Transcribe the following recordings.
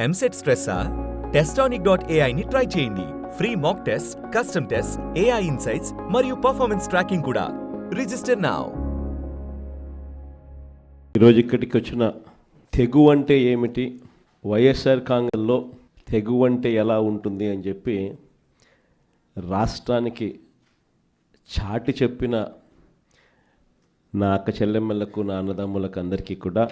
EAMCET స్ట్రెస్సా? Testonic.ai ని try చేయండి. Free mock test, custom test, AI insights మరియు పర్ఫార్మెన్స్ ట్రాకింగ్ కూడా. Register now. ఈరోజు ఇక్కడికి వచ్చిన తెగువ అంటే ఏమిటి, వైఎస్ఆర్ కాంగ్రెస్లో తెగువ అంటే ఎలా ఉంటుంది అని చెప్పి రాష్ట్రానికి చాటి చెప్పిన నా అక్క చెల్లెమ్మలకు, నా అన్నదమ్ములకు అందరికీ కూడా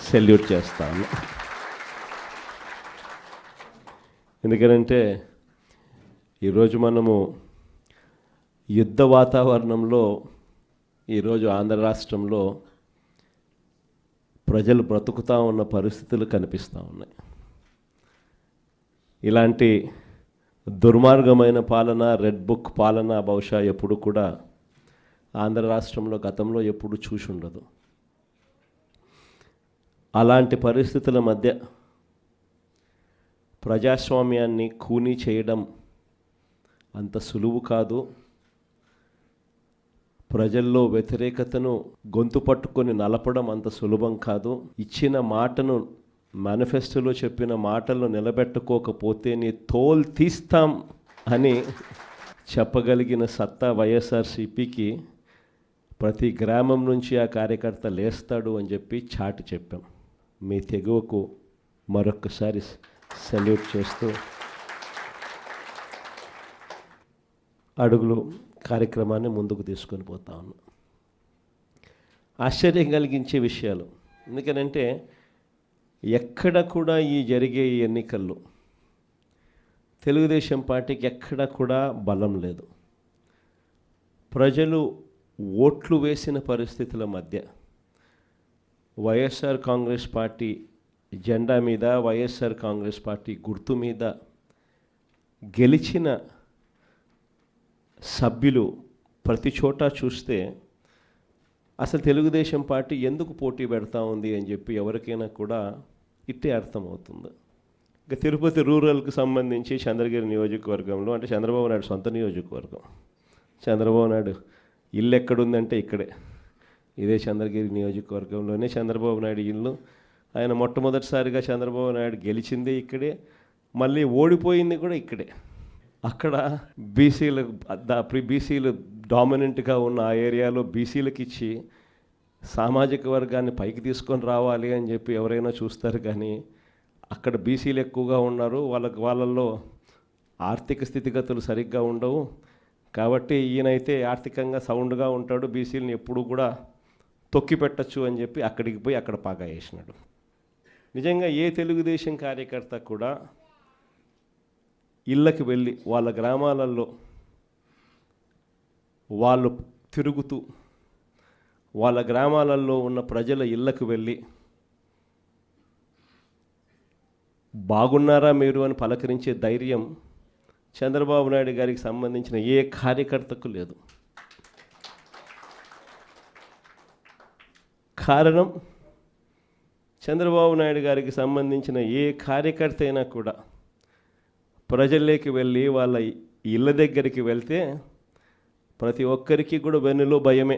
సెల్యూట్ చేస్తాను. ఎందుకంటే ఈరోజు మనము యుద్ధ వాతావరణంలో ఈరోజు ఆంధ్ర రాష్ట్రంలో ప్రజలు బ్రతుకుతూ ఉన్న పరిస్థితులు కనిపిస్తూ ఉన్నాయి. ఇలాంటి దుర్మార్గమైన పాలన, రెడ్ బుక్ పాలన బహుశా ఎప్పుడు కూడా ఆంధ్ర రాష్ట్రంలో గతంలో ఎప్పుడు చూసి ఉండదు. అలాంటి పరిస్థితుల మధ్య ప్రజాస్వామ్యాన్ని ఖూనీ చేయడం అంత సులువు కాదు. ప్రజల్లో వ్యతిరేకతను గొంతు పట్టుకొని నలపడం అంత సులభం కాదు. ఇచ్చిన మాటను, మేనిఫెస్టోలో చెప్పిన మాటలను నిలబెట్టుకోకపోతే నీ తోలు తీస్తాం అని చెప్పగలిగిన సత్తా వైఎస్ఆర్సీపీకి ప్రతి గ్రామం నుంచి ఆ కార్యకర్త లేస్తాడు అని చెప్పి చాటి చెప్పాం. మీ తెగువకు మరొక్కసారి సెల్యూట్ చేస్తూ అడుగులు కార్యక్రమాన్ని ముందుకు తీసుకొని పోతా ఉన్నాం. ఆశ్చర్యం కలిగించే విషయాలు, ఎందుకనంటే ఎక్కడ కూడా ఈ జరిగే ఈ ఎన్నికల్లో తెలుగుదేశం పార్టీకి ఎక్కడ కూడా బలం లేదు. ప్రజలు ఓట్లు వేసిన పరిస్థితుల మధ్య వైఎస్ఆర్ కాంగ్రెస్ పార్టీ జెండా మీద, వైఎస్ఆర్ కాంగ్రెస్ పార్టీ గుర్తు మీద గెలిచిన సభ్యులు ప్రతి చోట చూస్తే అసలు తెలుగుదేశం పార్టీ ఎందుకు పోటీ పెడతా ఉంది అని చెప్పి ఎవరికైనా కూడా ఇట్టే అర్థమవుతుంది. ఇక తిరుపతి రూరల్కి సంబంధించి చంద్రగిరి నియోజకవర్గంలో, అంటే చంద్రబాబు నాయుడు సొంత నియోజకవర్గం, చంద్రబాబు నాయుడు ఇల్లు ఎక్కడుందంటే ఇక్కడే, ఇదే చంద్రగిరి నియోజకవర్గంలోనే చంద్రబాబు నాయుడు ఇల్లు. ఆయన మొట్టమొదటిసారిగా చంద్రబాబు నాయుడు గెలిచిందే ఇక్కడే, మళ్ళీ ఓడిపోయింది కూడా ఇక్కడే. అక్కడ బీసీలు డామినెంట్గా ఉన్న ఆ ఏరియాలో బీసీలకు ఇచ్చి సామాజిక వర్గాన్ని పైకి తీసుకొని రావాలి అని చెప్పి ఎవరైనా చూస్తారు, కానీ అక్కడ బీసీలు ఎక్కువగా ఉన్నారు, వాళ్ళల్లో ఆర్థిక స్థితిగతులు సరిగ్గా ఉండవు. కాబట్టి ఈయనైతే ఆర్థికంగా సౌండ్గా ఉంటాడు, బీసీలని ఎప్పుడు కూడా తొక్కి పెట్టచ్చు అని చెప్పి అక్కడికి పోయి అక్కడ పాగా వేసినాడు. నిజంగా ఏ తెలుగుదేశం కార్యకర్త కూడా ఇళ్ళకి వెళ్ళి వాళ్ళ గ్రామాలలో వాళ్ళు తిరుగుతూ వాళ్ళ గ్రామాలలో ఉన్న ప్రజల ఇళ్ళకు వెళ్ళి బాగున్నారా మీరు అని పలకరించే ధైర్యం చంద్రబాబు నాయుడు గారికి సంబంధించిన ఏ కార్యకర్తకు లేదు. కారణం, చంద్రబాబు నాయుడు గారికి సంబంధించిన ఏ కార్యకర్త అయినా కూడా ప్రజల్లోకి వెళ్ళి వాళ్ళ ఇళ్ళ దగ్గరికి వెళ్తే ప్రతి ఒక్కరికి కూడా వెన్నులో భయమే.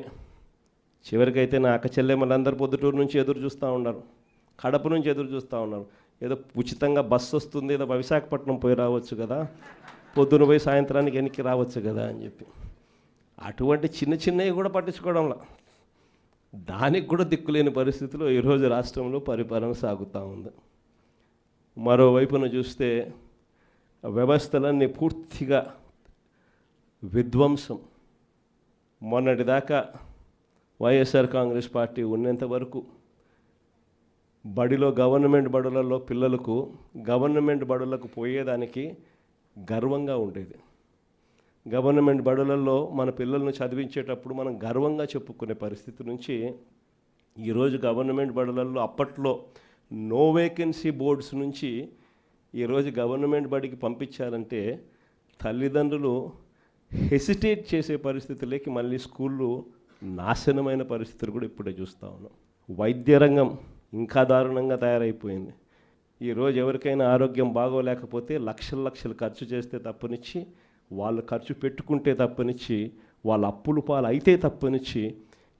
చివరికైతే నా అక్క చెల్లెమ్మలందరూ పొద్దుటూరు నుంచి ఎదురు చూస్తూ ఉన్నారు, కడప నుంచి ఎదురు చూస్తూ ఉన్నారు. ఏదో ఉచితంగా బస్సు వస్తుంది, ఏదో విశాఖపట్నం పోయి రావచ్చు కదా, పొద్దున పోయి సాయంత్రానికి వెనక్కి రావచ్చు కదా అని చెప్పి అటువంటి చిన్న చిన్నవి కూడా పట్టించుకోవడంలా, దానికి కూడా దిక్కులేని పరిస్థితిలో ఈరోజు రాష్ట్రంలో పరిపాలన సాగుతూ ఉంది. మరోవైపున చూస్తే వ్యవస్థలన్నీ పూర్తిగా విధ్వంసం. మొన్నటిదాకా వైఎస్ఆర్ కాంగ్రెస్ పార్టీ ఉన్నంత వరకు గవర్నమెంట్ బడులలో పిల్లలకు గవర్నమెంట్ బడులకు పోయేదానికి గర్వంగా ఉండేది. గవర్నమెంట్ బడులలో మన పిల్లలను చదివించేటప్పుడు మనం గర్వంగా చెప్పుకునే పరిస్థితి నుంచి ఈరోజు గవర్నమెంట్ బడులలో అప్పట్లో నో వేకెన్సీ బోర్డ్స్ నుంచి ఈరోజు గవర్నమెంట్ బడికి పంపించాలంటే తల్లిదండ్రులు హెసిటేట్ చేసే పరిస్థితులకి మళ్ళీ స్కూళ్ళు నాశనమైన పరిస్థితులు కూడా ఇప్పుడే చూస్తూ ఉన్నాం. వైద్య రంగం ఇంకా దారుణంగా తయారైపోయింది. ఈరోజు ఎవరికైనా ఆరోగ్యం బాగోలేకపోతే లక్షలు ఖర్చు చేస్తే తప్పనిచ్చి, వాళ్ళు ఖర్చు పెట్టుకుంటే తప్పనిచ్చి, వాళ్ళ అప్పులు పాలు అయితే తప్పనిచ్చి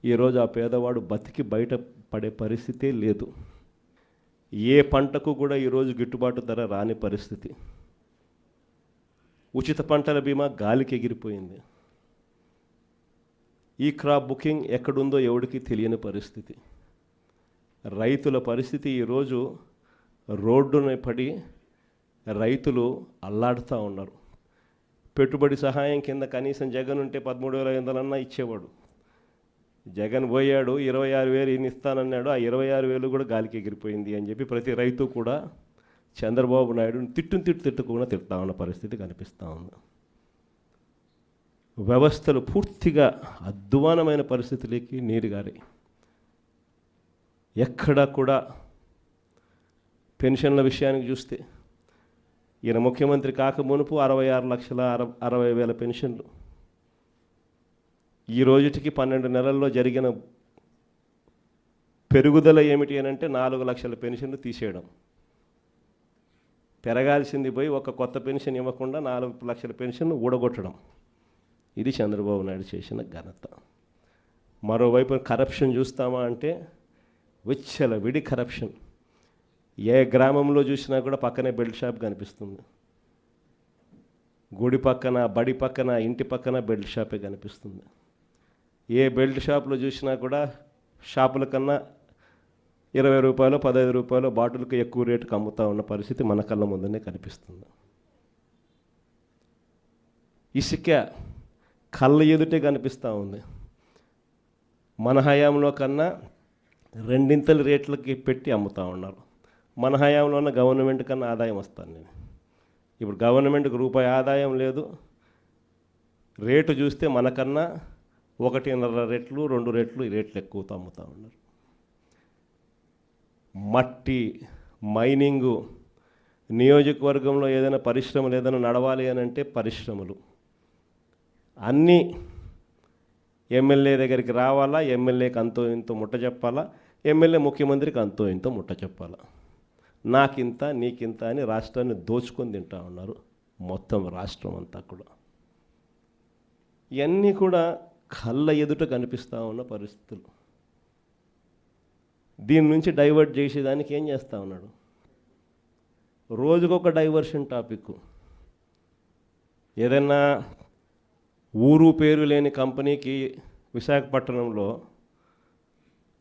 ఈరోజు ఆ పేదవాడు బతికి బయట పడే పరిస్థితే లేదు. ఏ పంటకు కూడా ఈరోజు గిట్టుబాటు ధర రాని పరిస్థితి. ఉచిత పంటల బీమా గాలికి ఎగిరిపోయింది. ఈ క్రాప్ బుకింగ్ ఎక్కడుందో ఎవడికి తెలియని పరిస్థితి. రైతుల పరిస్థితి ఈరోజు రోడ్డున పడి రైతులు అల్లాడుతూ ఉన్నారు. పెట్టుబడి సహాయం కింద కనీసం జగన్ ఉంటే 13,500 ఇచ్చేవాడు. జగన్ పోయాడు, 26,000 ఈయన ఇస్తానన్నాడు. ఆ 26,000 కూడా గాలికి ఎగిరిపోయింది అని చెప్పి ప్రతి రైతు కూడా చంద్రబాబు నాయుడుని తిట్టుకుండా తిడతా ఉన్న పరిస్థితి కనిపిస్తూ ఉంది. వ్యవస్థలు పూర్తిగా అధ్వానమైన పరిస్థితులకి నీరుగారి. ఎక్కడా కూడా పెన్షన్ల విషయానికి చూస్తే ఈయన ముఖ్యమంత్రి కాక మునుపు 66,60,000 పెన్షన్లు. ఈ రోజుటికి 12 నెలల్లో జరిగిన పెరుగుదల ఏమిటి అని అంటే 4 లక్షల పెన్షన్లు తీసేయడం. పెరగాల్సింది పోయి ఒక కొత్త పెన్షన్ ఇవ్వకుండా 4 లక్షల పెన్షన్లు ఊడగొట్టడం. ఇది చంద్రబాబు నాయుడు చేసిన ఘనత. మరోవైపు కరప్షన్ చూస్తామా అంటే విచ్చలవిడి కరప్షన్. ఏ గ్రామంలో చూసినా కూడా పక్కనే బెల్ట్ షాప్ కనిపిస్తుంది. గుడి పక్కన, బడి పక్కన, ఇంటి పక్కన బెల్ట్ షాపే కనిపిస్తుంది. ఏ బెల్ట్ షాప్లో చూసినా కూడా షాపుల కన్నా 20 రూపాయలు, 15 రూపాయలు బాటిల్కి ఎక్కువ రేటుకి అమ్ముతూ ఉన్న పరిస్థితి మన కళ్ళ ముందునే కనిపిస్తుంది. ఇసుక కళ్ళ ఎదుటే కనిపిస్తూ ఉంది. మన హయాంలో కన్నా 2 రేట్లకి పెట్టి అమ్ముతూ ఉన్నారు. మన హయాంలో ఉన్న గవర్నమెంట్ కన్నా ఆదాయం వస్తాను నేను. ఇప్పుడు గవర్నమెంట్కి రూపాయి ఆదాయం లేదు. రేటు చూస్తే మనకన్నా 1.5 రెట్లు, 2 రెట్లు ఈ రేట్లు ఎక్కువతో అమ్ముతూ ఉన్నారు. మట్టి, మైనింగు, నియోజకవర్గంలో ఏదైనా పరిశ్రమలు ఏదైనా నడవాలి అని అంటే పరిశ్రమలు అన్నీ ఎమ్మెల్యే దగ్గరికి రావాలా, ఎమ్మెల్యేకి అంతో ఇంతో ముట్ట చెప్పాలా, ఎమ్మెల్యే ముఖ్యమంత్రికి అంతో ఇంతో ముట్ట చెప్పాలా. నాకింత నీకింత అని రాష్ట్రాన్ని దోచుకొని తింటా ఉన్నారు మొత్తం రాష్ట్రం అంతా కూడా. ఇవన్నీ కూడా కళ్ళ ఎదుట కనిపిస్తూ ఉన్న పరిస్థితులు. దీని నుంచి డైవర్ట్ చేసేదానికి ఏం చేస్తూ ఉన్నాడు? రోజుకొక డైవర్షన్ టాపిక్. ఏదైనా ఊరు పేరు లేని కంపెనీకి విశాఖపట్నంలో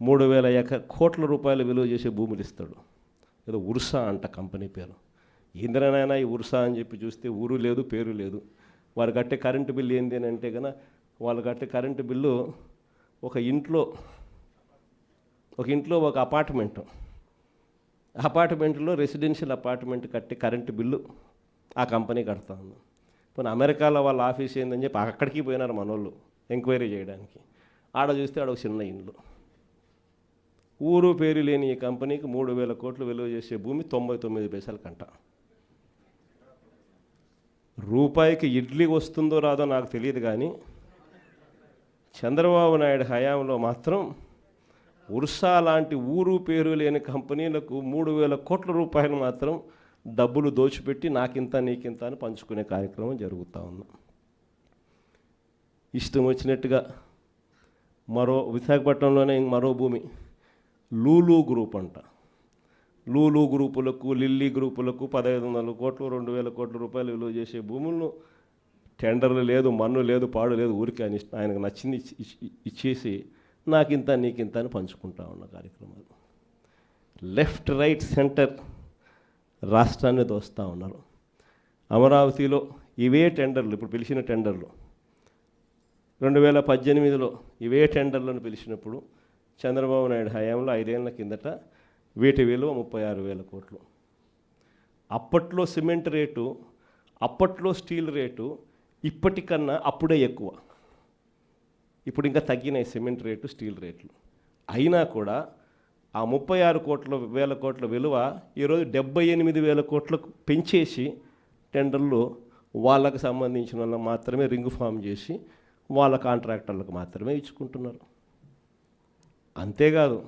3,000 కోట్ల రూపాయలు విలువ చేసే భూములు ఇస్తాడు. ఏదో ఉర్సా అంట కంపెనీ పేరు. ఇంద్రనైనా ఈ ఉర్సా అని చెప్పి చూస్తే ఊరు లేదు, పేరు లేదు. వారు కట్టే కరెంటు బిల్లు ఏంది అని అంటే కనుక వాళ్ళు కట్టే కరెంటు బిల్లు ఒక ఇంట్లో ఒక అపార్ట్మెంట్లో రెసిడెన్షియల్ అపార్ట్మెంట్ కట్టే కరెంటు బిల్లు ఆ కంపెనీ కడతా ఉంది. పోనీ అమెరికాలో వాళ్ళ ఆఫీస్ ఏందని చెప్పి అక్కడికి పోయినారు మనోళ్ళు ఎంక్వైరీ చేయడానికి. ఆడ చూస్తే ఆడ ఒక చిన్న ఇండ్లు. ఊరు పేరు లేని ఈ కంపెనీకి 3,000 కోట్లు విలువ చేసే భూమి 99 పైసలకంట. రూపాయికి ఇడ్లీ వస్తుందో రాదో నాకు తెలియదు, కానీ చంద్రబాబు నాయుడు హయాంలో మాత్రం ఉర్సా లాంటి ఊరు పేరు లేని కంపెనీలకు 3,000 కోట్ల రూపాయలు మాత్రం డబ్బులు దోచిపెట్టి నాకింత నీకింత అని పంచుకునే కార్యక్రమం జరుగుతూ ఉంది. ఇష్టం వచ్చినట్టుగా విశాఖపట్నంలోనే మరో భూమి లూలు గ్రూప్ అంట. లూలు గ్రూపులకు, లిల్లీ గ్రూపులకు 1,500 కోట్లు, 2,000 కోట్ల రూపాయలు విలువ చేసే భూములను టెండర్లు లేదు, మన్ను లేదు, పాడు లేదు, ఊరికి ఆయనకు నచ్చింది ఇచ్చేసి నాకింత నీకింత అని పంచుకుంటా ఉన్న కార్యక్రమాలు. లెఫ్ట్, రైట్, సెంటర్ రాష్ట్రాన్ని దోస్తూ ఉన్నారు. అమరావతిలో ఇవే టెండర్లు, ఇప్పుడు పిలిచిన టెండర్లు 2018లో ఇవే టెండర్లను పిలిచినప్పుడు చంద్రబాబు నాయుడు హయాంలో 5 ఏళ్ల కిందట వీటి విలువ 36,000 కోట్లు. అప్పట్లో సిమెంట్ రేటు, అప్పట్లో స్టీల్ రేటు ఇప్పటికన్నా అప్పుడే ఎక్కువ. ఇప్పుడు ఇంకా తగ్గినాయి సిమెంట్ రేటు, స్టీల్ రేట్లు. అయినా కూడా ఆ 36,000 కోట్ల విలువ ఈరోజు 78,000 కోట్లకు పెంచేసి టెండర్లు వాళ్ళకు సంబంధించిన వాళ్ళకి మాత్రమే రింగ్ ఫామ్ చేసి వాళ్ళ కాంట్రాక్టర్లకు మాత్రమే ఇచ్చుకుంటున్నారు. అంతేకాదు,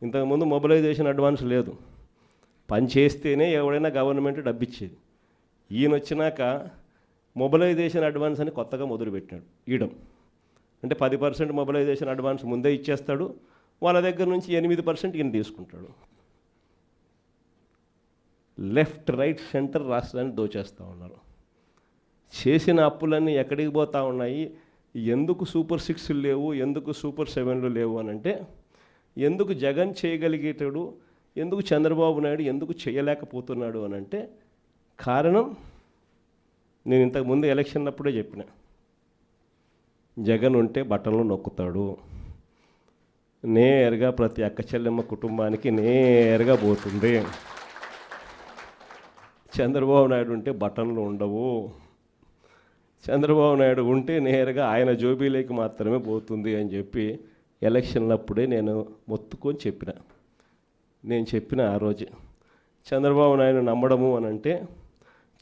ఇంతకుముందు మొబిలైజేషన్ అడ్వాన్స్ లేదు. పని చేస్తేనే ఎవడైనా గవర్నమెంట్ డబ్బిచ్చేది. ఈయన వచ్చినాక మొబిలైజేషన్ అడ్వాన్స్ అని కొత్తగా మొదలుపెట్టినాడు ఇయడం. అంటే 10% మొబిలైజేషన్ అడ్వాన్స్ ముందే ఇచ్చేస్తాడు, వాళ్ళ దగ్గర నుంచి 8% ఈయన తీసుకుంటాడు. లెఫ్ట్ రైట్ సెంటర్ రాష్ట్రాన్ని దోచేస్తూ ఉన్నారు. చేసిన అప్పులన్నీ ఎక్కడికి పోతూ ఉన్నాయి, ఎందుకు సూపర్ 6 లేవు, ఎందుకు సూపర్ 7 లేవు అని అంటే, ఎందుకు జగన్ చేయగలిగేటాడు, ఎందుకు చంద్రబాబు నాయుడు ఎందుకు చేయలేకపోతున్నాడు అని అంటే కారణం నేను ఇంతకుముందు ఎలక్షన్ అప్పుడే చెప్పిన, జగన్ ఉంటే బట్టలు నొక్కుతాడు, నేరుగా ప్రతి అక్క చెల్లెమ్మ కుటుంబానికి నేరుగా పోతుంది. చంద్రబాబు నాయుడు ఉంటే బటన్లు ఉండవు, చంద్రబాబు నాయుడు ఉంటే నేరుగా ఆయన జోబీలోకి మాత్రమే పోతుంది అని చెప్పి ఎలక్షన్లప్పుడే నేను మొత్తుకొని చెప్పిన. నేను చెప్పిన ఆ రోజు చంద్రబాబు నాయుడు నమ్మడము అని అంటే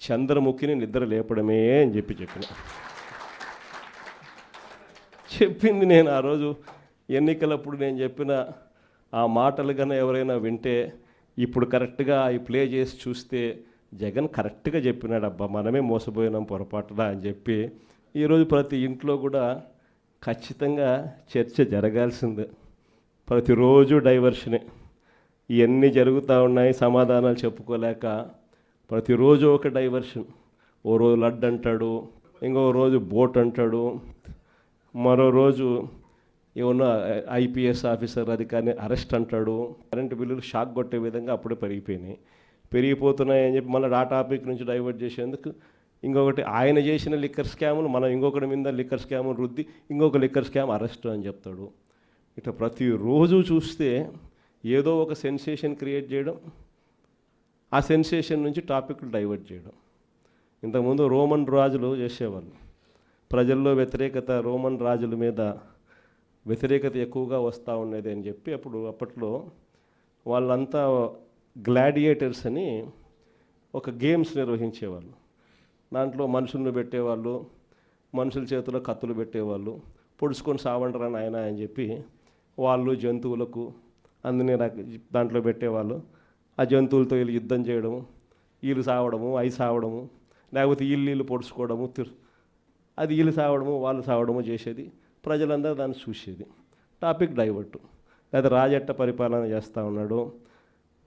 చంద్రముఖిని నిద్ర లేపడమే అని చెప్పిన. చెప్పింది నేను ఆ రోజు ఎన్నికలప్పుడు నేను చెప్పిన ఆ మాటలు కన్నా ఎవరైనా వింటే ఇప్పుడు కరెక్ట్గా అవి ప్లే చేసి చూస్తే జగన్ కరెక్ట్గా చెప్పినాడు, అబ్బా మనమే మోసపోయినాం పొరపాటున అని చెప్పి ఈరోజు ప్రతి ఇంట్లో కూడా ఖచ్చితంగా చర్చ జరగాల్సిందే. ప్రతిరోజు డైవర్షనే, ఇవన్నీ జరుగుతూ ఉన్నాయి, సమాధానాలు చెప్పుకోలేక ప్రతిరోజు ఒక డైవర్షన్. ఓ రోజు లడ్డు అంటాడు, ఇంకో రోజు బోట్ అంటాడు, మరో రోజు ఏమన్నా ఐపీఎస్ ఆఫీసర్ అధికారిని అరెస్ట్ అంటాడు. కరెంటు బిల్లులు షాక్ కొట్టే విధంగా అప్పుడే పెరిగిపోతున్నాయని చెప్పి మళ్ళీ ఆ టాపిక్ నుంచి డైవర్ట్ చేసేందుకు ఇంకొకటి ఆయన చేసిన లిక్కర్ స్కాములు మనం ఇంకొకటి మీద లిక్కర్ స్కాములు రుద్ది ఇంకొక లిక్కర్ స్కామ్ అరెస్ట్ అని చెప్తాడు. ఇట్లా ప్రతిరోజు చూస్తే ఏదో ఒక సెన్సేషన్ క్రియేట్ చేయడం, ఆ సెన్సేషన్ నుంచి టాపిక్లు డైవర్ట్ చేయడం. ఇంతకుముందు రోమన్ రాజులు చేసేవాళ్ళు, ప్రజల్లో వ్యతిరేకత, రోమన్ రాజుల మీద వ్యతిరేకత ఎక్కువగా వస్తూ ఉండేది అని చెప్పి అప్పట్లో వాళ్ళంతా గ్లాడియేటర్స్ అని ఒక గేమ్స్ నిర్వహించేవాళ్ళు. దాంట్లో మనుషులను పెట్టేవాళ్ళు, మనుషుల చేతిలో కత్తులు పెట్టేవాళ్ళు, పొడుచుకొని సావండరా నాయన అని చెప్పి వాళ్ళు జంతువులకు అందునే దాంట్లో పెట్టేవాళ్ళు. ఆ జంతువులతో వీళ్ళు యుద్ధం చేయడము, వీళ్ళు సావడము, అవి సావడము, లేకపోతే వీళ్ళు పొడుచుకోవడము, అది వీళ్ళు సావడము వాళ్ళు సావడము చేసేది. ప్రజలందరూ దాన్ని చూసేది. Topic divert. లేదా రాజట్ట పరిపాలన చేస్తూ ఉన్నాడు,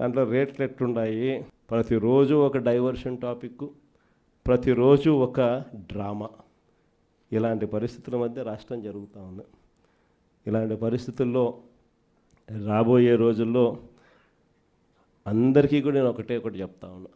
దాంట్లో రేట్లు ఎట్లున్నాయి, ప్రతిరోజు ఒక డైవర్షన్ టాపిక్, ప్రతిరోజు ఒక డ్రామా. ఇలాంటి పరిస్థితుల మధ్య రాష్ట్రం జరుగుతూ ఉంది. ఇలాంటి పరిస్థితుల్లో రాబోయే రోజుల్లో అందరికీ కూడా నేను ఒకటి చెప్తా ఉన్నా,